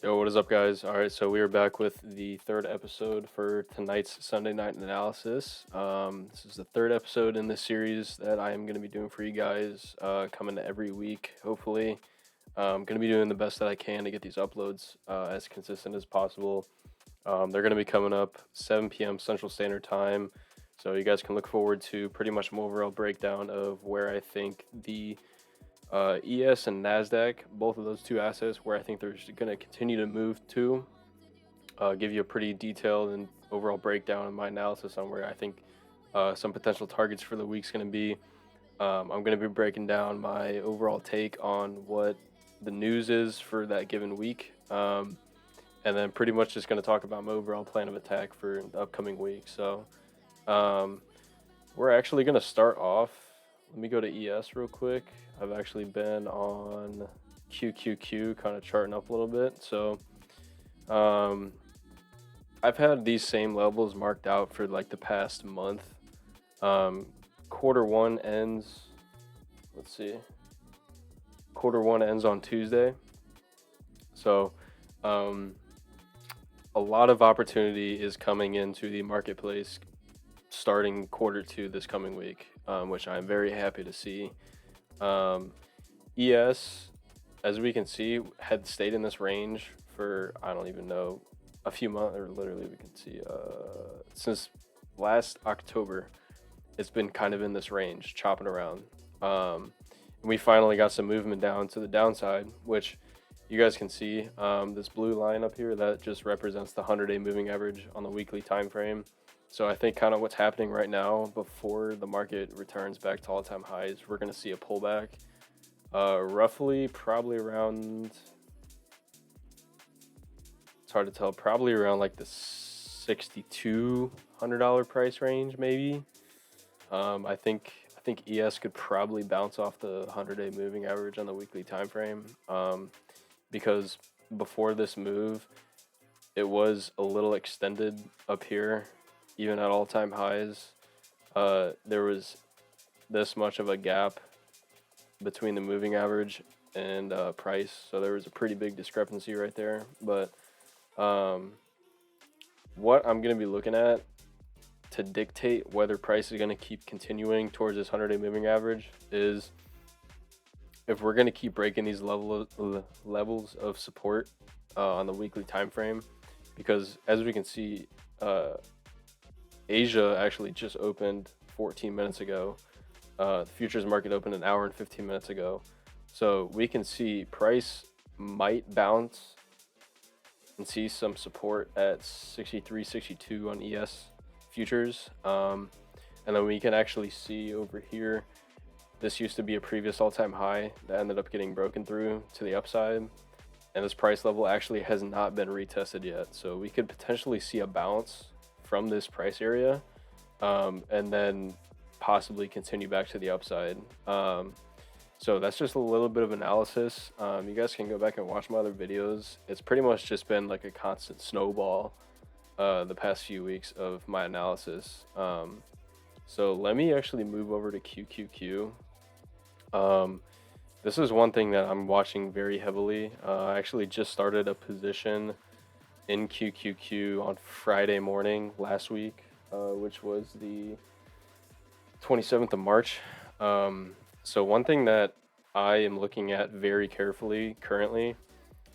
Yo, what is up, guys? All right, so we are back with the third episode for tonight's Sunday night analysis. This is the third episode in this series that I am going to be doing for you guys, coming every week, hopefully. I'm going to be doing the best that I can to get these uploads as consistent as possible. They're going to be coming up 7 p.m. Central Standard Time, so you guys can look forward to pretty much an overall breakdown of where I think the ES and Nasdaq, both of those two assets, where I think they're going to continue to move to. Give you a pretty detailed and overall breakdown of my analysis on where I think some potential targets for the week's going to be. I'm going to be breaking down my overall take on what the news is for that given week, and then pretty much just going to talk about my overall plan of attack for the upcoming week. So um, we're actually going to start off. Let me go to ES real quick. I've actually been on QQQ, kind of charting up a little bit. So I've had these same levels marked out for like the past month. Quarter one ends, let's see, quarter one ends on Tuesday. So a lot of opportunity is coming into the marketplace starting quarter two this coming week, which I'm very happy to see. ES, as we can see, had stayed in this range for, I don't even know, a few months, or literally we can see since last October. It's been kind of in this range, chopping around. And we finally got some movement down to the downside, which you guys can see. This blue line up here, that just represents the 100-day moving average on the weekly time frame. So I think kind of what's happening right now before the market returns back to all-time highs, we're going to see a pullback, roughly probably around, it's hard to tell, probably around like the $6,200 price range maybe. I think ES could probably bounce off the 100-day moving average on the weekly time frame, because before this move, it was a little extended up here. Even at all-time highs, there was this much of a gap between the moving average and price, so there was a pretty big discrepancy right there. But what I'm going to be looking at to dictate whether price is going to keep continuing towards this 100-day moving average is if we're going to keep breaking these levels of support on the weekly time frame, because as we can see, Asia actually just opened 14 minutes ago. The futures market opened an hour and 15 minutes ago. So we can see price might bounce and see some support at 63, 62 on ES futures. And then we can actually see over here, this used to be a previous all-time high that ended up getting broken through to the upside. And this price level actually has not been retested yet. So we could potentially see a bounce from this price area, and then possibly continue back to the upside. So that's just a little bit of analysis. You guys can go back and watch my other videos. It's pretty much just been like a constant snowball the past few weeks of my analysis. So let me actually move over to QQQ. This is one thing that I'm watching very heavily. I actually just started a position in QQQ on Friday morning last week, which was the 27th of March. So one thing that I am looking at very carefully currently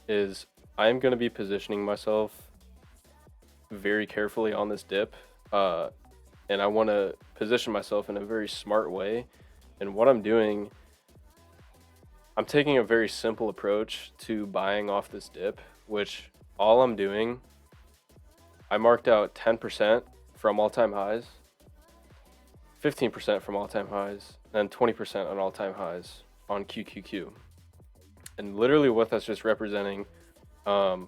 is I'm going to be positioning myself very carefully on this dip, and I want to position myself in a very smart way. And what I'm doing, I'm taking a very simple approach to buying off this dip, which all I'm doing, I marked out 10% from all-time highs, 15% from all-time highs, and 20% on all-time highs on QQQ. And literally what that's just representing, a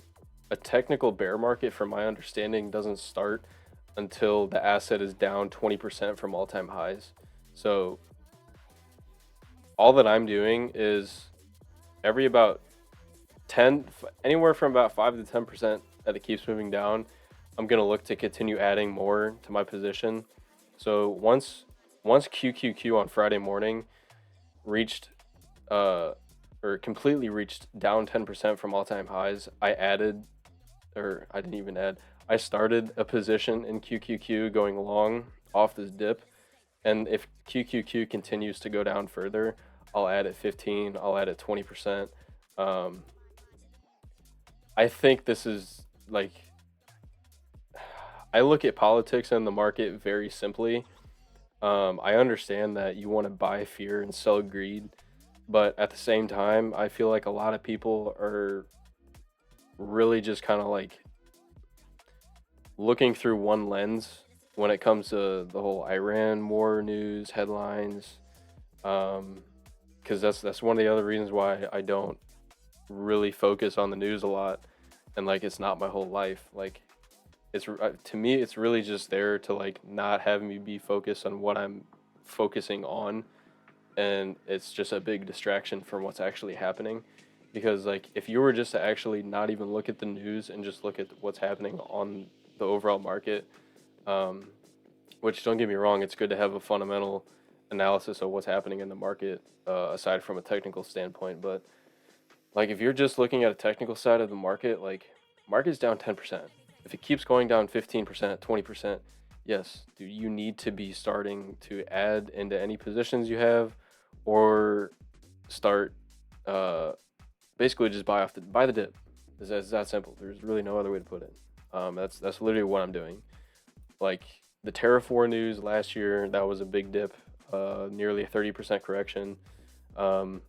technical bear market, from my understanding, doesn't start until the asset is down 20% from all-time highs. So all that I'm doing is every about 10, anywhere from about 5 to 10% that it keeps moving down, I'm going to look to continue adding more to my position. So once QQQ on Friday morning reached or completely reached down 10% from all-time highs, I didn't even add, I started a position in QQQ going long off this dip. And if QQQ continues to go down further, I'll add at 15, I'll add at 20%. Um, I think this is like, I look at politics and the market very simply. I understand that you want to buy fear and sell greed, but at the same time, I feel like a lot of people are really just kind of like looking through one lens when it comes to the whole Iran war news headlines. Um, because that's one of the other reasons why I don't really focus on the news a lot, and like it's not my whole life. Like to me, it's really just there to like not have me be focused on what I'm focusing on, and it's just a big distraction from what's actually happening. Because like if you were just to actually not even look at the news and just look at what's happening on the overall market, um, which don't get me wrong, it's good to have a fundamental analysis of what's happening in the market aside from a technical standpoint. But like if you're just looking at a technical side of the market, like market's down 10%. If it keeps going down 15%, 20%, yes, dude, you need to be starting to add into any positions you have, or start uh, basically just buy the dip. It's that simple. There's really no other way to put it. That's literally what I'm doing. Like the Terraform news last year, that was a big dip, nearly a 30% correction. Um,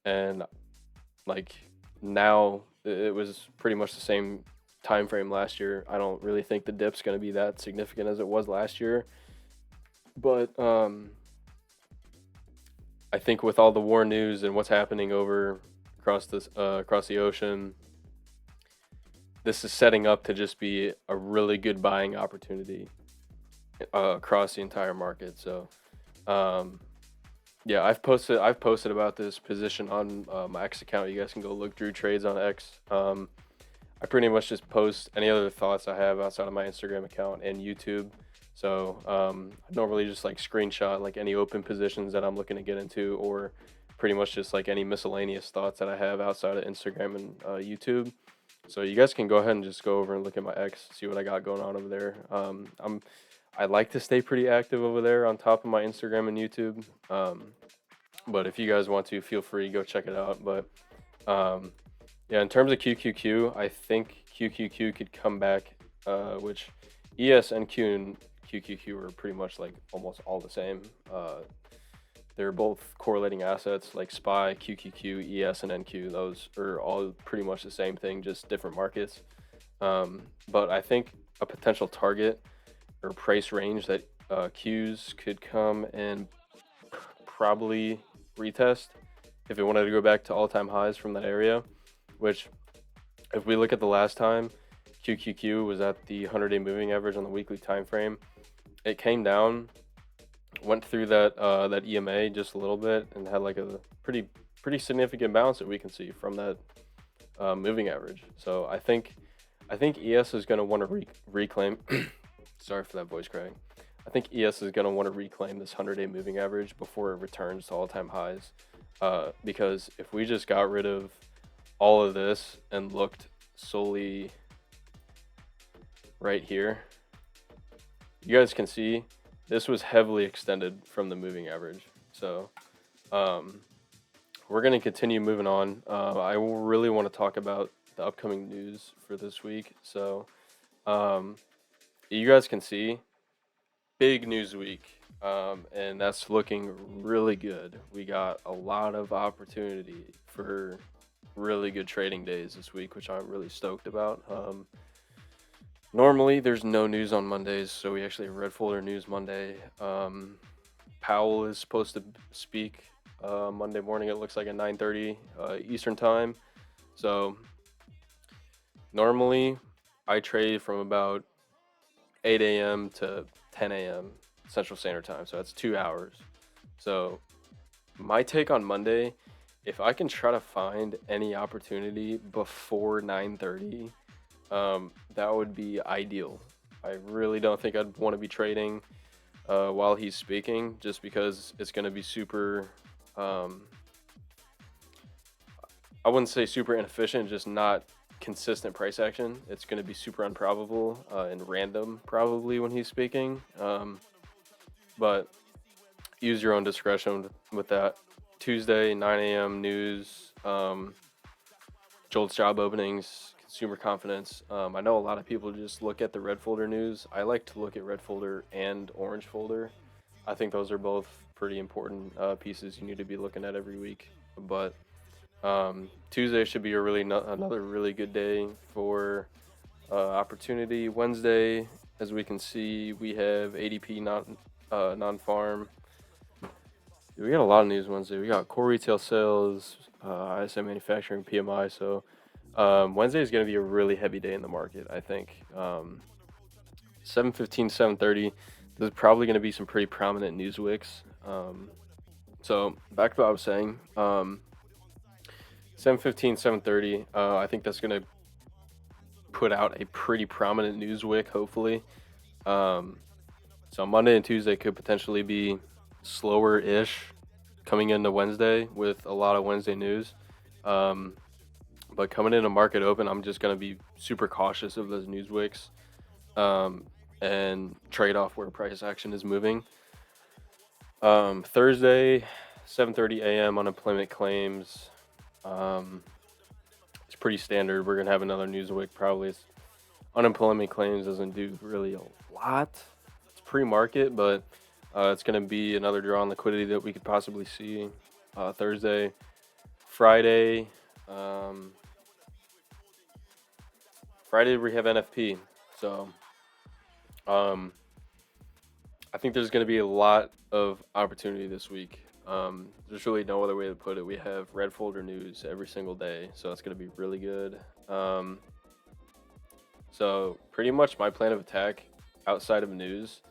and like now it was pretty much the same time frame last year. I don't really think the dip's going to be that significant as it was last year, but I think with all the war news and what's happening over across the ocean, this is setting up to just be a really good buying opportunity across the entire market. So um, yeah, I've posted about this position on my X account. You guys can go look Drew Trades on X. I pretty much just post any other thoughts I have outside of my Instagram account and YouTube. So I normally just like screenshot like any open positions that I'm looking to get into, or pretty much just like any miscellaneous thoughts that I have outside of Instagram and YouTube. So you guys can go ahead and just go over and look at my X, see what I got going on over there. I like to stay pretty active over there on top of my Instagram and YouTube. But if you guys want to, feel free to go check it out. But um, yeah, in terms of QQQ, I think QQQ could come back, which ES and QQQ are pretty much like almost all the same. They're both correlating assets like SPY, QQQ, ES, and NQ. Those are all pretty much the same thing, just different markets. But I think a potential target or price range that Qs could come and probably retest if it wanted to go back to all-time highs from that area, which if we look at the last time QQQ was at the 100-day moving average on the weekly time frame, it came down, went through that EMA just a little bit, and had like a pretty significant bounce that we can see from that moving average. So I think ES is going to want to reclaim. Sorry for that voice crack. I think ES is going to want to reclaim this 100-day moving average before it returns to all-time highs. Because if we just got rid of all of this and looked solely right here, you guys can see this was heavily extended from the moving average. So we're going to continue moving on. I really want to talk about the upcoming news for this week. So you guys can see big news week, and that's looking really good. We got a lot of opportunity for really good trading days this week, which I'm really stoked about. Normally, there's no news on Mondays, so we actually have Red Folder News Monday. Powell is supposed to speak Monday morning. It looks like at 9:30 Eastern time. So normally, I trade from about 8 a.m. to 10 a.m. Central Standard Time, so that's 2 hours. So my take on Monday, if I can try to find any opportunity before 9:30, that would be ideal. I really don't think I'd want to be trading while he's speaking, just because it's going to be super I wouldn't say super inefficient, just not consistent price action. It's going to be super improbable and random probably when he's speaking. But use your own discretion with that. Tuesday, 9 a.m. news, JOLTS job openings, consumer confidence. I know a lot of people just look at the red folder news. I like to look at red folder and orange folder. I think those are both pretty important pieces you need to be looking at every week. But Tuesday should be another really good day for opportunity. Wednesday, as we can see, we have ADP non-farm. We got a lot of news Wednesday. We got core retail sales, ISM manufacturing, PMI. So Wednesday is going to be a really heavy day in the market, I think. 7:15, 7:30. There's probably going to be some pretty prominent news wicks. So back to what I was saying. 7:15, 7:30. I think that's going to put out a pretty prominent news wick, hopefully. So Monday and Tuesday could potentially be slower-ish coming into Wednesday with a lot of Wednesday news. But coming into market open, I'm just going to be super cautious of those news wicks and trade off where price action is moving. Thursday, 7:30 a.m. unemployment claims. It's pretty standard. We're going to have another news wick probably. Unemployment claims doesn't do really a lot. It's pre-market, but it's going to be another draw on liquidity that we could possibly see Thursday. Friday, we have NFP. So I think there's going to be a lot of opportunity this week. There's really no other way to put it. We have red folder news every single day, so it's going to be really good. So pretty much my plan of attack outside of news,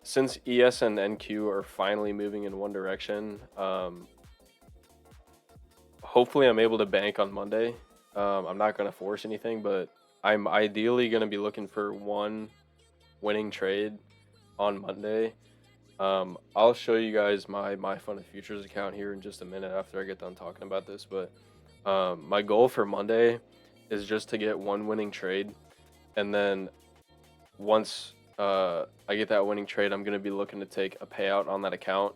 since ES and NQ are finally moving in one direction, hopefully I'm able to bank on Monday. I'm not going to force anything, but I'm ideally going to be looking for one winning trade on Monday. I'll show you guys my Fun of Futures account here in just a minute after I get done talking about this, but my goal for Monday is just to get one winning trade, and then once I get that winning trade, I'm going to be looking to take a payout on that account,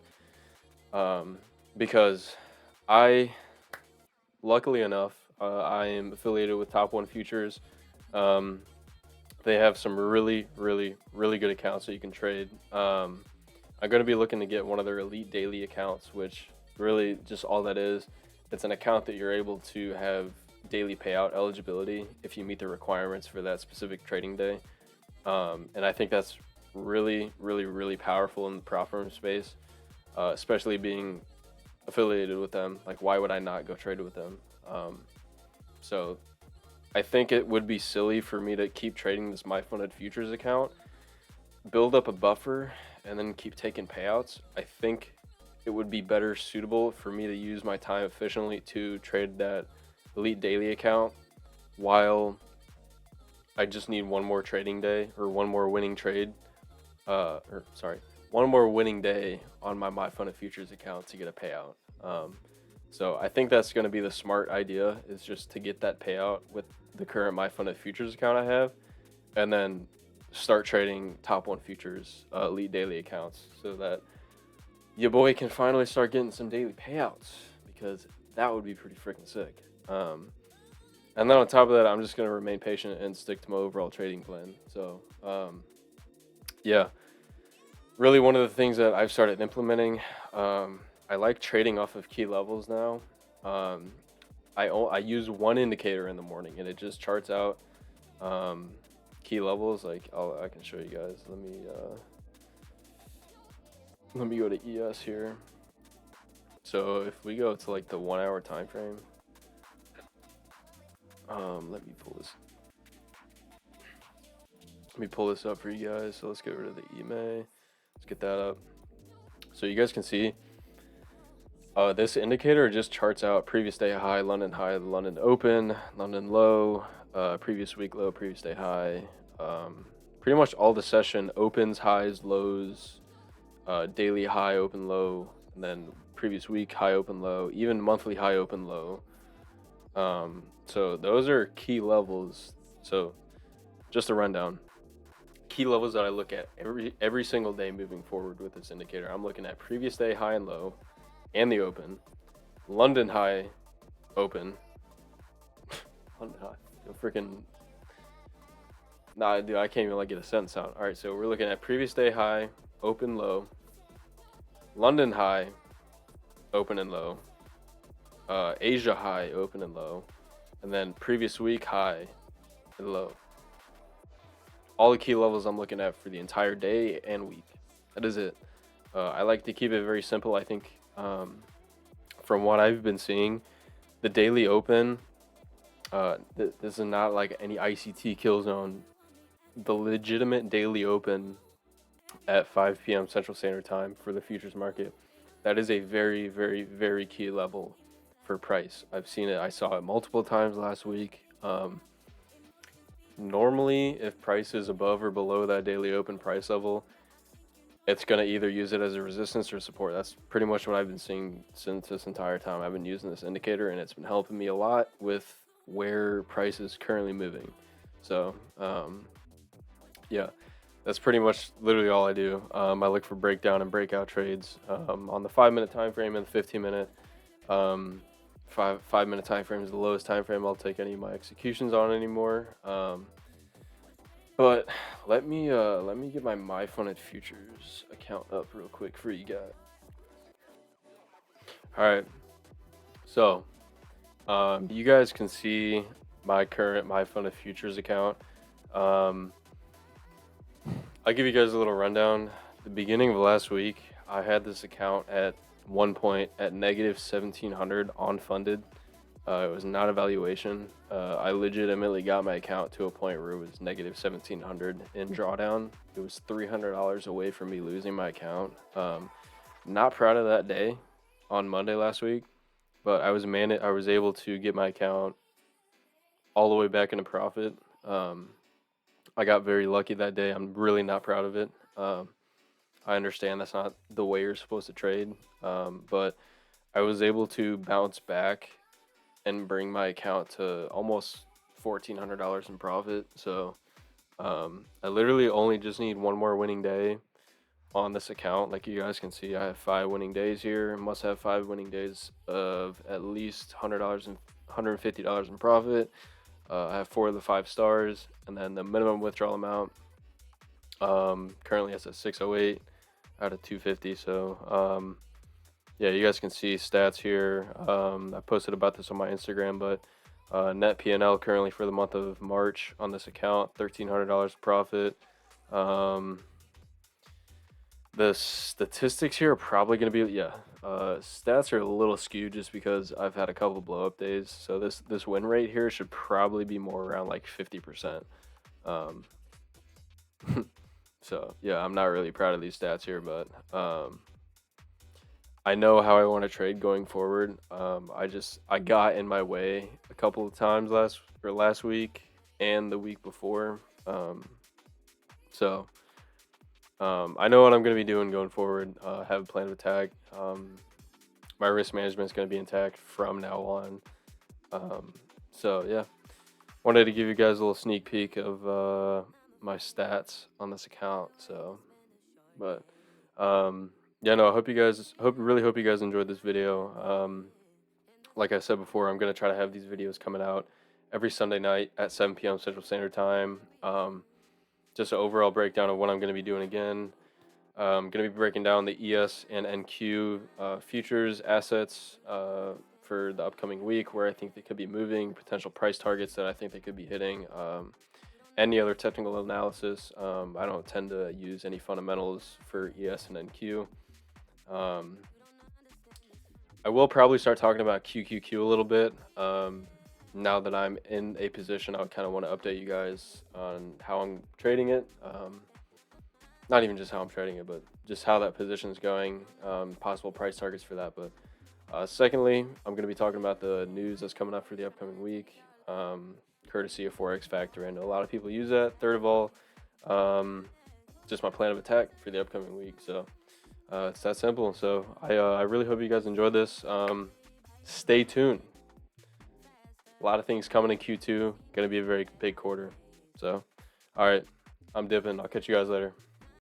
because luckily enough, I am affiliated with Top One Futures. They have some really good accounts that you can trade. I'm going to be looking to get one of their elite daily accounts, which really just all that is. It's an account that you're able to have daily payout eligibility if you meet the requirements for that specific trading day. And I think that's really powerful in the prop firm space, especially being affiliated with them. Like, why would I not go trade with them? So I think it would be silly for me to keep trading this My Funded Futures account, build up a buffer, and then keep taking payouts. I think it would be better suitable for me to use my time efficiently to trade that elite daily account while I just need one more trading day, or one more winning trade, one more winning day on my Funded Futures account to get a payout. So I think that's going to be the smart idea, is just to get that payout with the current My Funded Futures account I have, and then start trading Top One Futures elite daily accounts, so that your boy can finally start getting some daily payouts, because that would be pretty freaking sick. And then on top of that, I'm just going to remain patient and stick to my overall trading plan. So yeah, really one of the things that I've started implementing, I like trading off of key levels now. I use one indicator in the morning, and it just charts out key levels. Like I can show you guys. Let me go to ES here. So if we go to like the 1 hour time frame, let me pull this up for you guys. So let's get rid of the EMA. Let's get that up so you guys can see. This indicator just charts out previous day high, London open, London low, previous week low, previous day high. Pretty much all the session opens, highs, lows, daily high, open, low, and then previous week high, open, low, even monthly high, open, low. So those are key levels. So just a rundown. Key levels that I look at every single day moving forward with this indicator. I'm looking at previous day high and low, and the open, London high, open, London high, freaking. Nah, dude, I can't even like get a sentence out. All right, so we're looking at previous day high, open, low, London high, open and low, Asia high, open and low, and then previous week high and low. All the key levels I'm looking at for the entire day and week. That is it. I like to keep it very simple. I think from what I've been seeing, the daily open, this is not like any ICT kill zone. The legitimate daily open at 5 p.m. Central Standard Time for the futures market, that is a very, very, very key level for price. I've seen it. I saw it multiple times last week. Normally, if price is above or below that daily open price level, it's going to either use it as a resistance or support. That's pretty much what I've been seeing since this entire time. I've been using this indicator, and it's been helping me a lot with where price is currently moving. So, yeah, that's pretty much literally all I do. I look for breakdown and breakout trades on the 5-minute time frame and the 15-minute. 5-minute time frame is the lowest time frame I'll take any of my executions on anymore. But let me get my MyFunded Futures account up real quick for you guys. All right, so you guys can see my current MyFunded Futures account. I'll give you guys a little rundown. The beginning of last week, I had this account at one point at negative 1,700 on funded. It was not a valuation. I legitimately got my account to a point where it was negative 1,700 in drawdown. It was $300 away from me losing my account. Not proud of that day on Monday last week, but I was able to get my account all the way back into profit. I got very lucky that day. I'm really not proud of it. I understand that's not the way you're supposed to trade, but I was able to bounce back and bring my account to almost $1,400 in profit. So I literally only just need one more winning day on this account. Like you guys can see, I have 5 winning days here. Must have 5 winning days of at least $100 and $150 in profit. I have 4 of the 5 stars, and then the minimum withdrawal amount currently is at 608 out of 250. So yeah, you guys can see stats here. I posted about this on my Instagram, but net P&L currently for the month of March on this account, $1,300 profit. The statistics here are probably going to be, stats are a little skewed just because I've had a couple blow up days. So this win rate here should probably be more around like 50%. So yeah, I'm not really proud of these stats here, but I know how I want to trade going forward. I got in my way a couple of times last week and the week before. So I know what I'm going to be doing going forward. Have a plan of attack. My risk management is going to be intact from now on. So yeah, wanted to give you guys a little sneak peek of my stats on this account. So, but yeah, no, really hope you guys enjoyed this video. Like I said before, I'm going to try to have these videos coming out every Sunday night at 7 p.m. Central Standard Time. Just an overall breakdown of what I'm going to be doing again. I'm going to be breaking down the ES and NQ futures assets for the upcoming week, where I think they could be moving, potential price targets that I think they could be hitting, any other technical analysis. I don't tend to use any fundamentals for ES and NQ. I will probably start talking about QQQ a little bit. Now that I'm in a position, I would kind of want to update you guys on how I'm trading it. Not even just how I'm trading it, but just how that position is going, possible price targets for that. But secondly, I'm going to be talking about the news that's coming up for the upcoming week, courtesy of Forex Factor. I know a lot of people use that. Third of all, just my plan of attack for the upcoming week. So It's that simple. So I really hope you guys enjoyed this. Stay tuned. A lot of things coming in Q2. Going to be a very big quarter. So, all right, I'm dipping. I'll catch you guys later.